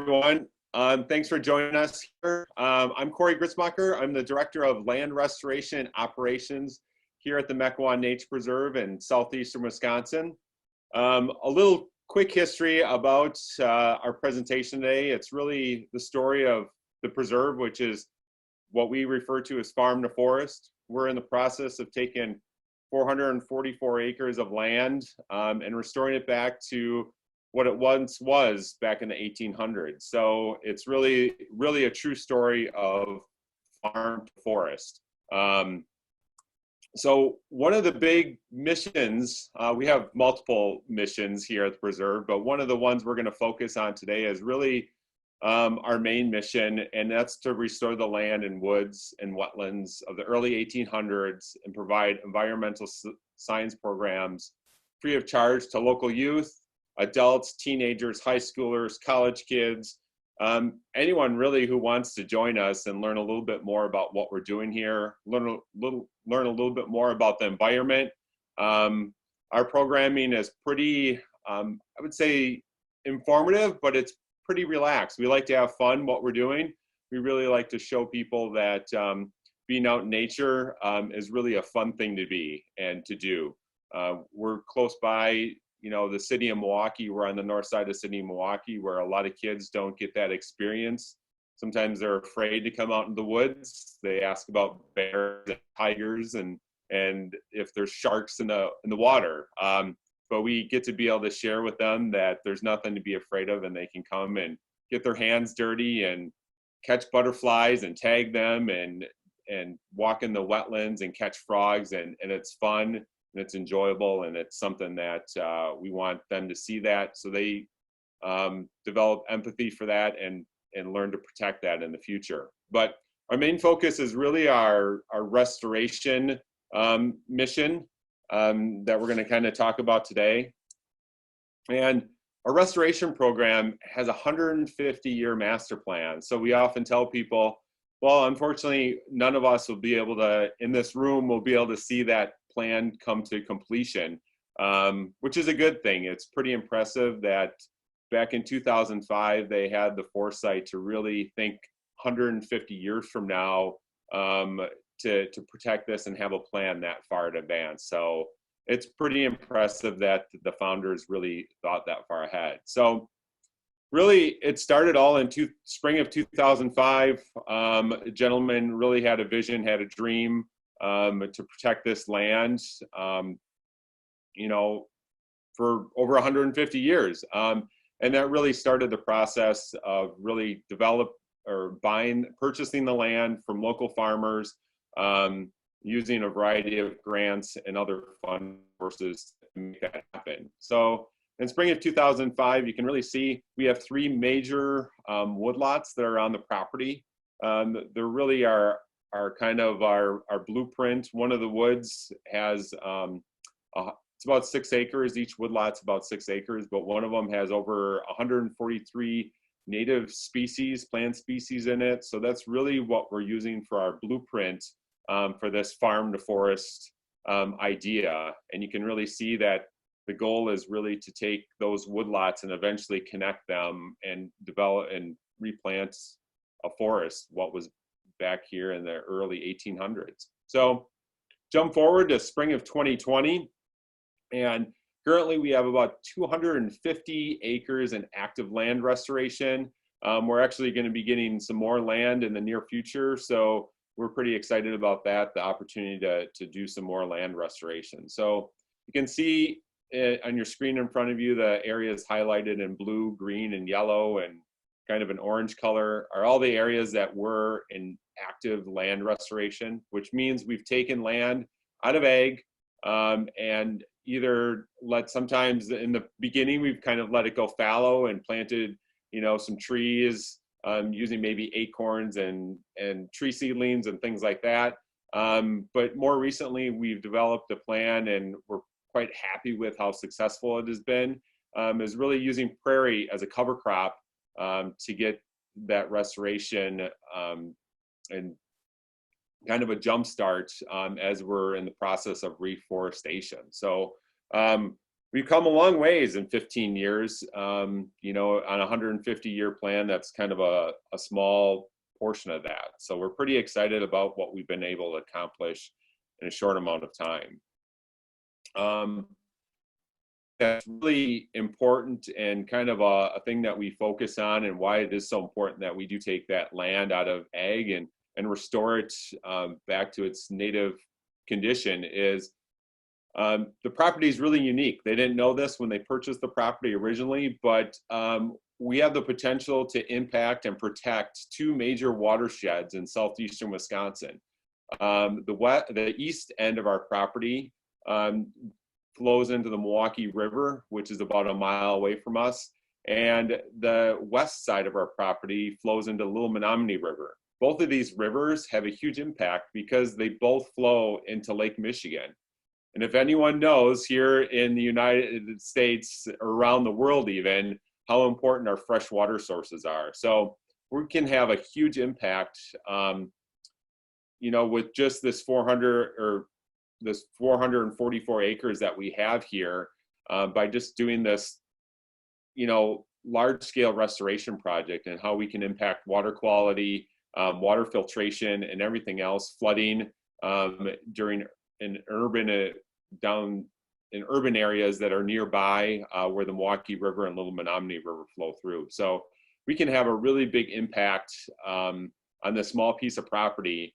everyone. Thanks for joining us here. I'm Cory Gritzmacher. I'm the Director of Land Restoration Operations here at the Mequon Nature Preserve in southeastern Wisconsin. A little quick history about our presentation today. It's really the story of the preserve, which is what we refer to as farm to forest. We're in the process of taking 444 acres of land and restoring it back to what it once was back in the 1800s. So it's really a true story of farm to forest. So one of the big missions, we have multiple missions here at the preserve, but one of the ones we're going to focus on today is really our main mission, and that's to restore the land and woods and wetlands of the early 1800s and provide environmental science programs free of charge to local youth, adults, teenagers, high schoolers, college kids, anyone really who wants to join us and learn a little bit more about what we're doing here, learn a little bit more about the environment. Our programming is pretty, I would say, informative, but it's pretty relaxed. We like to have fun what we're doing. We really like to show people that being out in nature is really a fun thing to be and to do. We're close by, you know, the city of Milwaukee. We're on the north side of the city of Milwaukee, where a lot of kids don't get that experience. Sometimes they're afraid to come out in the woods. They ask about bears and tigers and if there's sharks in the water. But we get to be able to share with them that there's nothing to be afraid of, and they can come and get their hands dirty and catch butterflies and tag them and walk in the wetlands and catch frogs, and it's fun and it's enjoyable, and it's something that we want them to see that, so they develop empathy for that and learn to protect that in the future. But our main focus is really our restoration mission that we're going to kind of talk about today. And our restoration program has a 150-year master plan. So we often tell people, well, unfortunately, none of us will be able to, in this room, will be able to see that plan come to completion, which is a good thing. It's pretty impressive that back in 2005, they had the foresight to really think 150 years from now to protect this and have a plan that far in advance. So it's pretty impressive that the founders really thought that far ahead. So really, it started all in spring of 2005. A gentleman really had a vision, had a dream to protect this land, you know, for over 150 years. And that really started the process of really purchasing the land from local farmers, using a variety of grants and other fund sources to make that happen. So in spring of 2005, you can really see we have three major woodlots that are on the property. There really are kind of our blueprint. One of the woods has, it's about 6 acres. Each woodlot's about 6 acres, but one of them has over 143 native species, plant species in it. So that's really what we're using for our blueprint for this farm to forest idea. And you can really see that the goal is really to take those woodlots and eventually connect them and develop and replant a forest, what was back here in the early 1800s. So jump forward to spring of 2020, and currently we have about 250 acres in active land restoration. We're actually going to be getting some more land in the near future, so we're pretty excited about that, the opportunity to do some more land restoration. So you can see on your screen in front of you, the areas highlighted in blue, green, and yellow, and kind of an orange color are all the areas that were in active land restoration, which means we've taken land out of ag and either sometimes in the beginning, we've kind of let it go fallow and planted, you know, some trees, using maybe acorns and tree seedlings and things like that. But more recently, we've developed a plan, and we're quite happy with how successful it has been, is really using prairie as a cover crop to get that restoration and kind of a jump start as we're in the process of reforestation. So we've come a long ways in 15 years. You know, on a 150-year plan, that's kind of a small portion of that. So we're pretty excited about what we've been able to accomplish in a short amount of time. That's really important and kind of a thing that we focus on, and why it is so important that we do take that land out of ag and restore it back to its native condition is the property is really unique. They didn't know this when they purchased the property originally, but we have the potential to impact and protect two major watersheds in southeastern Wisconsin. The east end of our property flows into the Milwaukee River, which is about a mile away from us, and the west side of our property flows into the Little Menominee River. Both of these rivers have a huge impact because they both flow into Lake Michigan. And if anyone knows here in the United States, or around the world even, how important our freshwater sources are. So we can have a huge impact, you know, with just this 444 acres that we have here, by just doing this, you know, large scale restoration project, and how we can impact water quality, water filtration, and everything else, flooding during an urban, down in urban areas that are nearby, where the Milwaukee River and Little Menominee River flow through. So we can have a really big impact on this small piece of property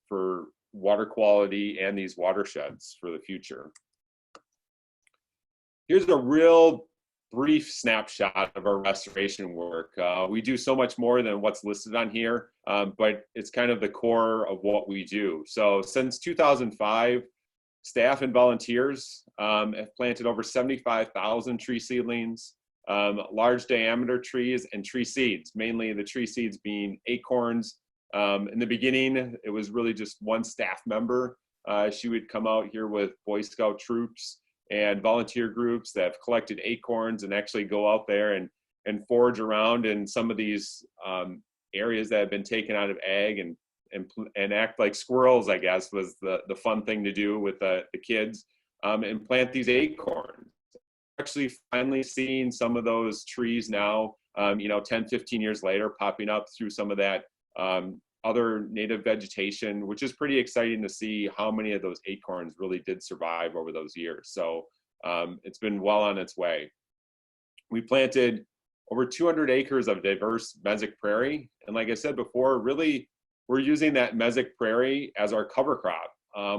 for water quality and these watersheds for the future. Here's a real brief snapshot of our restoration work. We do so much more than what's listed on here, but it's kind of the core of what we do. So since 2005, staff and volunteers have planted over 75,000 tree seedlings, large diameter trees, and tree seeds, mainly the tree seeds being acorns. In the beginning, it was really just one staff member. She would come out here with Boy Scout troops and volunteer groups that have collected acorns and actually go out there and forage around in some of these areas that have been taken out of ag and act like squirrels, I guess, was the fun thing to do with the kids, and plant these acorns. Actually finally seeing some of those trees now, you know, 10, 15 years later, popping up through some of that other native vegetation, which is pretty exciting to see how many of those acorns really did survive over those years. So it's been well on its way. We planted over 200 acres of diverse mosaic prairie. And like I said before, really, we're using that mosaic prairie as our cover crop,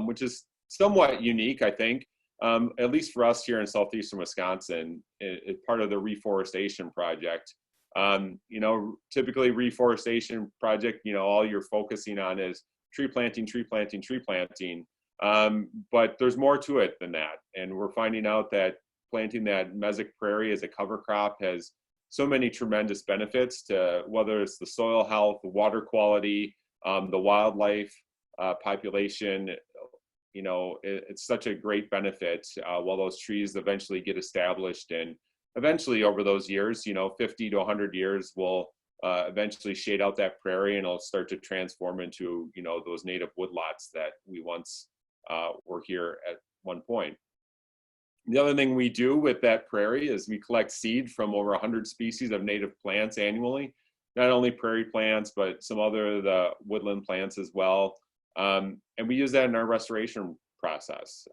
which is somewhat unique, I think, at least for us here in southeastern Wisconsin. It's part of the reforestation project. You know, typically reforestation project, you know, all you're focusing on is tree planting, tree planting, tree planting. But there's more to it than that. And we're finding out that planting that mosaic prairie as a cover crop has so many tremendous benefits to whether it's the soil health, the water quality, the wildlife population. You know, it's such a great benefit while those trees eventually get established, and eventually over those years, you know, 50 to 100 years, will eventually shade out that prairie, and it'll start to transform into, you know, those native woodlots that we once were here at one point. The other thing we do with that prairie is we collect seed from over 100 species of native plants annually, not only prairie plants, but some other the woodland plants as well. And we use that in our restoration process.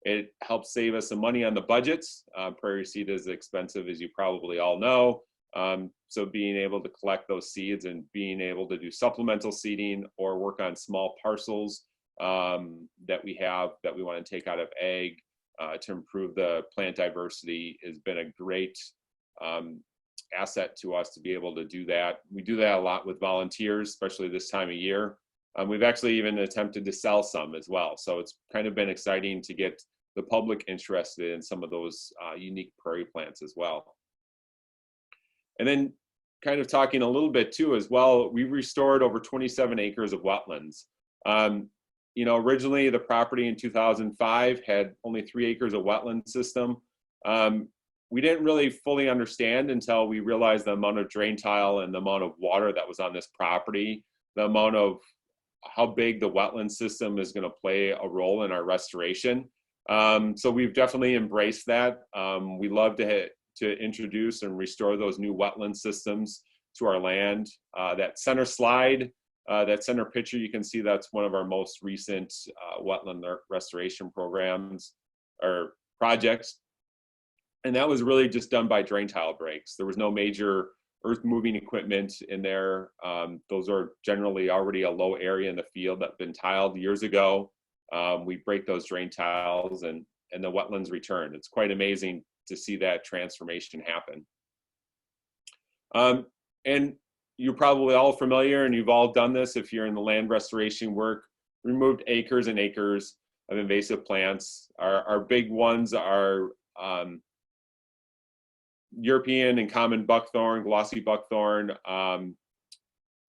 It helps save us some money on the budgets. Prairie seed is expensive, as you probably all know. So being able to collect those seeds and being able to do supplemental seeding or work on small parcels that we have that we want to take out of ag to improve the plant diversity has been a great asset to us to be able to do that. We do that a lot with volunteers, especially this time of year. We've actually even attempted to sell some as well. So it's kind of been exciting to get the public interested in some of those unique prairie plants as well. And then kind of talking a little bit too as well, we restored over 27 acres of wetlands. You know, originally the property in 2005 had only 3 acres of wetland system. We didn't really fully understand until we realized the amount of drain tile and the amount of water that was on this property, the amount of how big the wetland system is going to play a role in our restoration. So we've definitely embraced that. We love to introduce and restore those new wetland systems to our land. That center slide, that center picture, you can see that's one of our most recent wetland restoration programs or projects. And that was really just done by drain tile breaks. There was no major earth moving equipment in there. Those are generally already a low area in the field that have been tiled years ago. We break those drain tiles and the wetlands return. It's quite amazing to see that transformation happen. And you're probably all familiar, and you've all done this if you're in the land restoration work, removed acres and acres of invasive plants. Our big ones are European and common buckthorn, glossy buckthorn,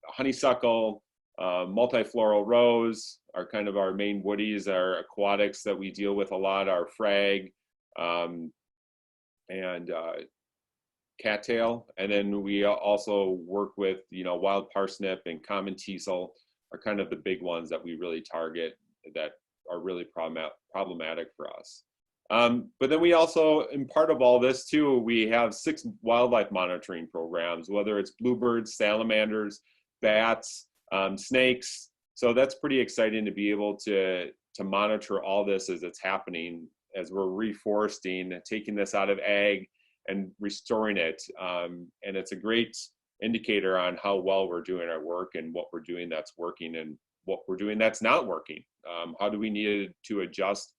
honeysuckle, multifloral rose are kind of our main woodies. Our aquatics that we deal with a lot are frag and cattail. And then we also work with, wild parsnip and common teasel are kind of the big ones that we really target that are really problematic for us. But then we also, in part of all this too, we have 6 wildlife monitoring programs, whether it's bluebirds, salamanders, bats, snakes. So that's pretty exciting to be able to monitor all this as it's happening, as we're reforesting, taking this out of ag and restoring it. And it's a great indicator on how well we're doing our work and what we're doing that's working and what we're doing that's not working. How do we need to adjust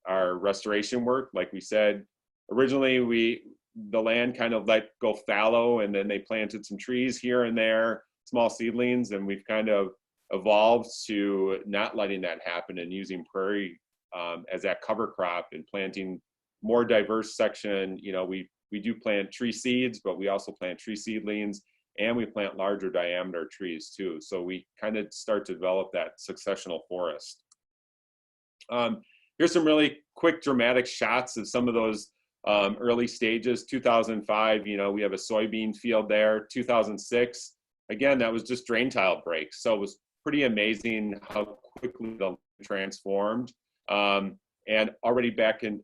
our restoration work? Like we said, originally the land kind of let go fallow, and then they planted some trees here and there, small seedlings, and we've kind of evolved to not letting that happen and using prairie as that cover crop and planting more diverse section. We do plant tree seeds, but we also plant tree seedlings, and we plant larger diameter trees too. So we kind of start to develop that successional forest. Here's some really quick dramatic shots of some of those early stages. 2005, we have a soybean field there. 2006, again, that was just drain tile breaks. So it was pretty amazing how quickly the land transformed. And already back in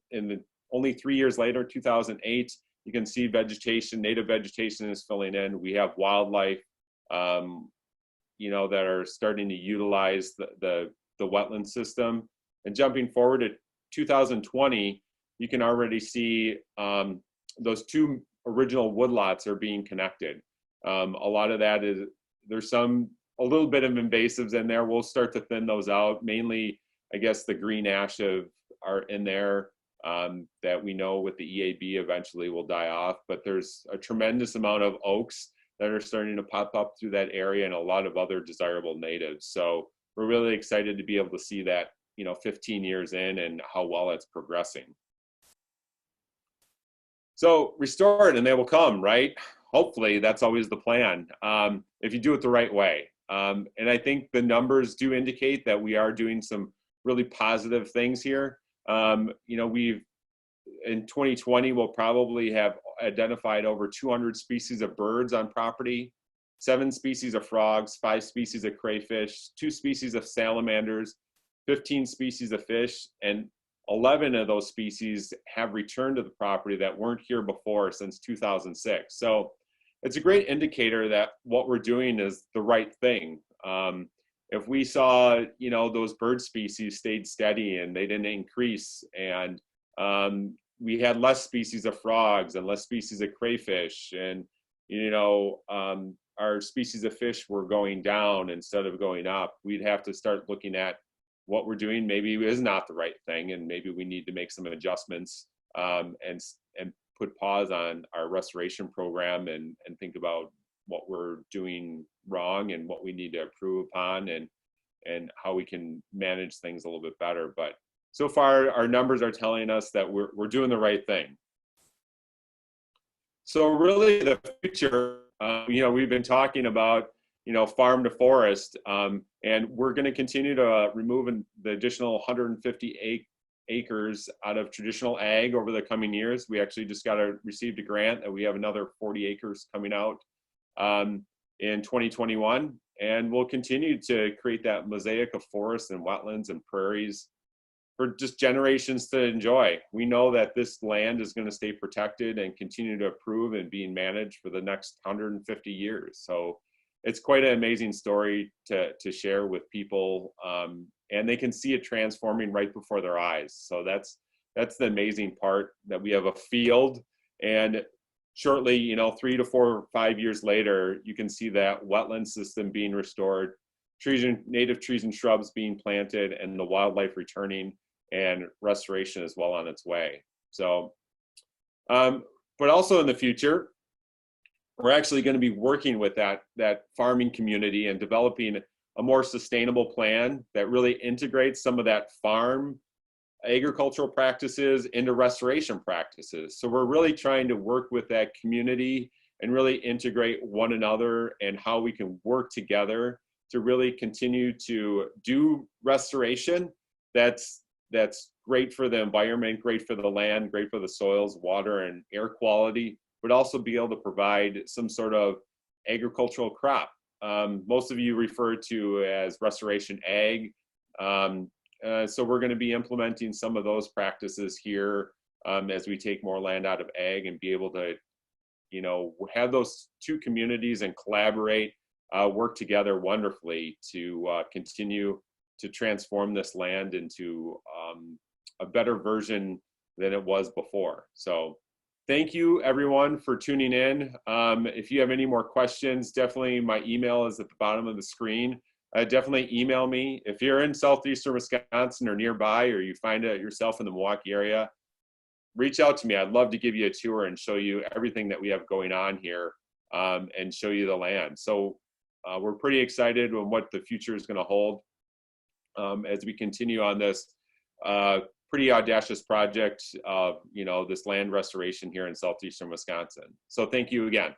only 3 years later, 2008, you can see vegetation, native vegetation is filling in. We have wildlife, that are starting to utilize the wetland system. And jumping forward to 2020, you can already see those 2 original woodlots are being connected. A lot of that is, there's a little bit of invasives in there. We'll start to thin those out. Mainly, I guess, the green ash are in there that we know with the EAB eventually will die off. But there's a tremendous amount of oaks that are starting to pop up through that area and a lot of other desirable natives. So we're really excited to be able to see that 15 years in and how well it's progressing. So restore it and they will come, right? Hopefully that's always the plan, if you do it the right way. And I think the numbers do indicate that we are doing some really positive things here. In 2020, we'll probably have identified over 200 species of birds on property, 7 species of frogs, 5 species of crayfish, 2 species of salamanders, 15 species of fish, and 11 of those species have returned to the property that weren't here before since 2006. So it's a great indicator that what we're doing is the right thing. If we saw, those bird species stayed steady and they didn't increase, and we had less species of frogs and less species of crayfish, and, our species of fish were going down instead of going up, we'd have to start looking at what we're doing maybe is not the right thing, and maybe we need to make some adjustments and put pause on our restoration program and think about what we're doing wrong and what we need to improve upon and how we can manage things a little bit better. But so far, our numbers are telling us that we're doing the right thing. So really the future, we've been talking about, farm to forest, and we're going to continue to remove the additional 150 acres out of traditional ag over the coming years. We actually just received a grant that we have another 40 acres coming out in 2021, and we'll continue to create that mosaic of forests and wetlands and prairies for just generations to enjoy. We know that this land is going to stay protected and continue to improve and being managed for the next 150 years. So it's quite an amazing story to share with people, and they can see it transforming right before their eyes. So that's the amazing part, that we have a field, and shortly, you know, 3 to 4 or 5 years later, you can see that wetland system being restored, native trees and shrubs being planted, and the wildlife returning, and restoration is well on its way. So, but also in the future, we're actually going to be working with that farming community and developing a more sustainable plan that really integrates some of that farm agricultural practices into restoration practices. So we're really trying to work with that community and really integrate one another, and how we can work together to really continue to do restoration that's great for the environment, great for the land, great for the soils, water, and air quality, but also be able to provide some sort of agricultural crop. Most of you refer to as restoration ag. So we're going to be implementing some of those practices here, as we take more land out of ag and be able to, you know, have those two communities and collaborate, work together wonderfully to continue to transform this land into a better version than it was before. So thank you everyone for tuning in. If you have any more questions, definitely my email is at the bottom of the screen. Definitely email me. If you're in southeastern Wisconsin or nearby, or you find yourself in the Milwaukee area, reach out to me. I'd love to give you a tour and show you everything that we have going on here, and show you the land. So we're pretty excited on what the future is going to hold, as we continue on this pretty audacious project of, you know, this land restoration here in southeastern Wisconsin. So thank you again.